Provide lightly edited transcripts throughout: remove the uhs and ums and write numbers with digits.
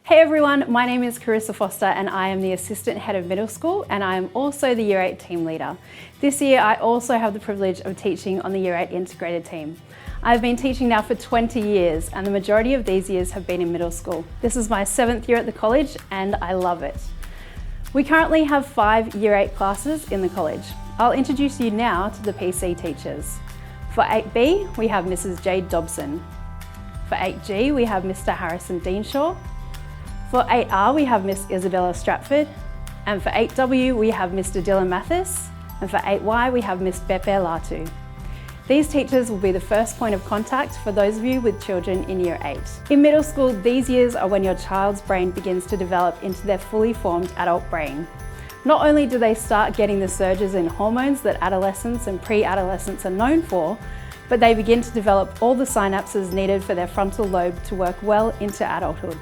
Hey everyone, my name is Carissa Foster and I am the Assistant Head of Middle School and I am also the Year 8 Team Leader. This year I also have the privilege of teaching on the Year 8 Integrated Team. I've been teaching now for 20 years and the majority of these years have been in middle school. This is my 7th year at the college and I love it. We currently have 5 Year 8 classes in the college. I'll introduce you now to the PC teachers. For 8B, we have Mrs. Jade Dobson. For 8G, we have Mr. Harrison Deanshaw. For 8R, we have Miss Isabella Stratford. And for 8W, we have Mr. Dylan Mathis. And for 8Y, we have Miss Bepe Latu. These teachers will be the first point of contact for those of you with children in Year 8. In middle school, these years are when your child's brain begins to develop into their fully formed adult brain. Not only do they start getting the surges in hormones that adolescents and pre-adolescents are known for, but they begin to develop all the synapses needed for their frontal lobe to work well into adulthood.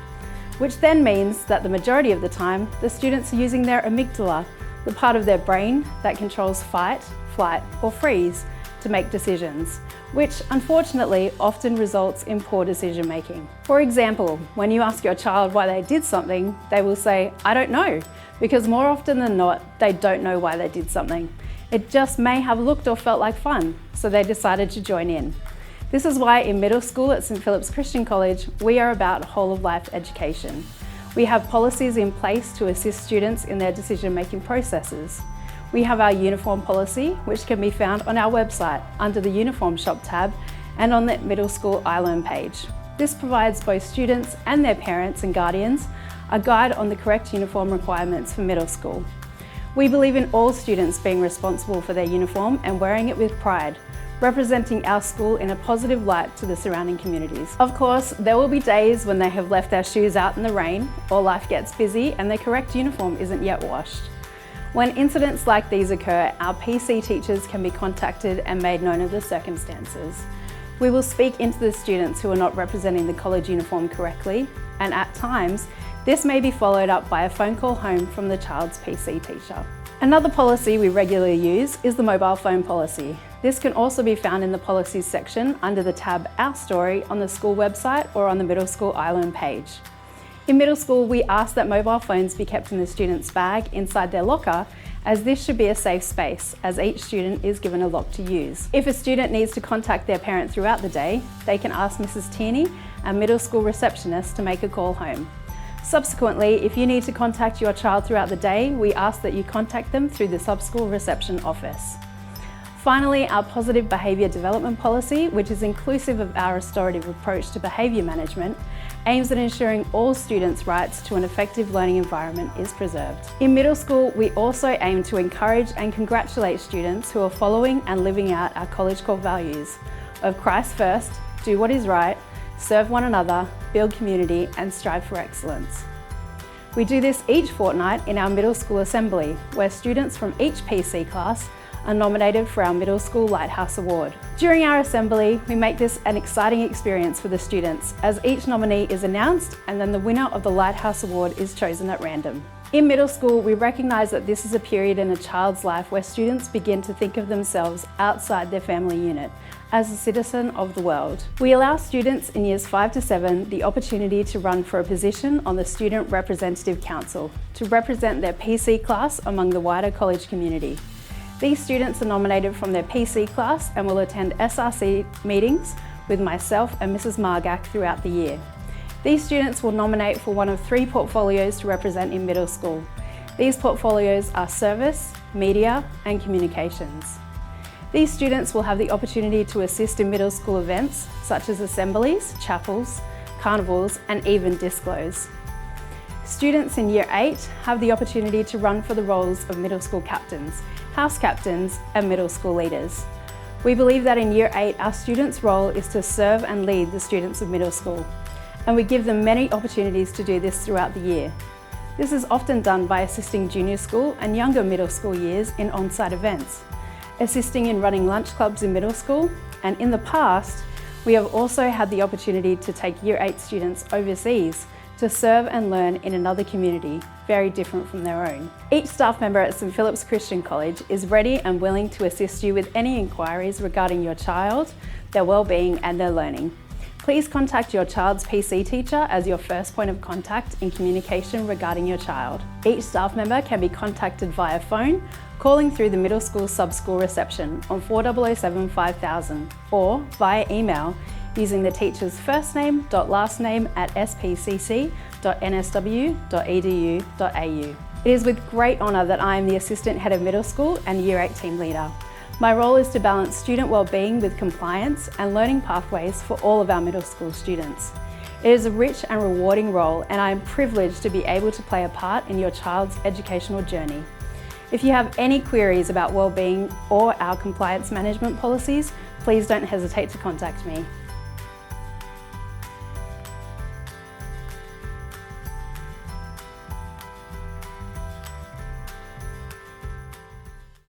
Which then means that the majority of the time, the students are using their amygdala, the part of their brain that controls fight, flight, or freeze to make decisions, which unfortunately often results in poor decision making. For example, when you ask your child why they did something, they will say, "I don't know," because more often than not, they don't know why they did something. It just may have looked or felt like fun, so they decided to join in. This is why in middle school at St. Philip's Christian College, we are about whole of life education. We have policies in place to assist students in their decision-making processes. We have our uniform policy, which can be found on our website under the Uniform Shop tab and on the Middle School iLearn page. This provides both students and their parents and guardians a guide on the correct uniform requirements for middle school. We believe in all students being responsible for their uniform and wearing it with pride, representing our school in a positive light to the surrounding communities. Of course, there will be days when they have left their shoes out in the rain or life gets busy and their correct uniform isn't yet washed. When incidents like these occur, our PC teachers can be contacted and made known of the circumstances. We will speak into the students who are not representing the college uniform correctly, and at times, this may be followed up by a phone call home from the child's PC teacher. Another policy we regularly use is the mobile phone policy. This can also be found in the policies section under the tab Our Story on the school website or on the Middle School iLearn page. In middle school, we ask that mobile phones be kept in the student's bag inside their locker, as this should be a safe space, as each student is given a lock to use. If a student needs to contact their parent throughout the day, they can ask Mrs. Tierney, our middle school receptionist, to make a call home. Subsequently, if you need to contact your child throughout the day, we ask that you contact them through the sub-school reception office. Finally, our positive behaviour development policy, which is inclusive of our restorative approach to behaviour management, aims at ensuring all students' rights to an effective learning environment is preserved. In middle school, we also aim to encourage and congratulate students who are following and living out our college core values of Christ first, do what is right, serve one another, build community, and strive for excellence. We do this each fortnight in our middle school assembly, where students from each PC class are nominated for our Middle School Lighthouse Award. During our assembly, we make this an exciting experience for the students, as each nominee is announced and then the winner of the Lighthouse Award is chosen at random. In middle school, we recognise that this is a period in a child's life where students begin to think of themselves outside their family unit, as a citizen of the world. We allow students in years 5 to 7 the opportunity to run for a position on the Student Representative Council to represent their PC class among the wider college community. These students are nominated from their PC class and will attend SRC meetings with myself and Mrs. Margak throughout the year. These students will nominate for one of 3 portfolios to represent in middle school. These portfolios are service, media, and communications. These students will have the opportunity to assist in middle school events such as assemblies, chapels, carnivals, and even disclos. Students in Year 8 have the opportunity to run for the roles of middle school captains, house captains, and middle school leaders. We believe that in Year 8, our students' role is to serve and lead the students of middle school, and we give them many opportunities to do this throughout the year. This is often done by assisting junior school and younger middle school years in on-site events, assisting in running lunch clubs in middle school, and in the past, we have also had the opportunity to take Year 8 students overseas to serve and learn in another community, very different from their own. Each staff member at St. Philip's Christian College is ready and willing to assist you with any inquiries regarding your child, their well-being and their learning. Please contact your child's PC teacher as your first point of contact in communication regarding your child. Each staff member can be contacted via phone, calling through the middle school sub-school reception on 4007 5000 or via email using the teacher's first name last name at spcc.nsw.edu.au. It is with great honour that I am the Assistant Head of Middle School and Year 8 Team Leader. My role is to balance student wellbeing with compliance and learning pathways for all of our middle school students. It is a rich and rewarding role, and I am privileged to be able to play a part in your child's educational journey. If you have any queries about wellbeing or our compliance management policies, please don't hesitate to contact me.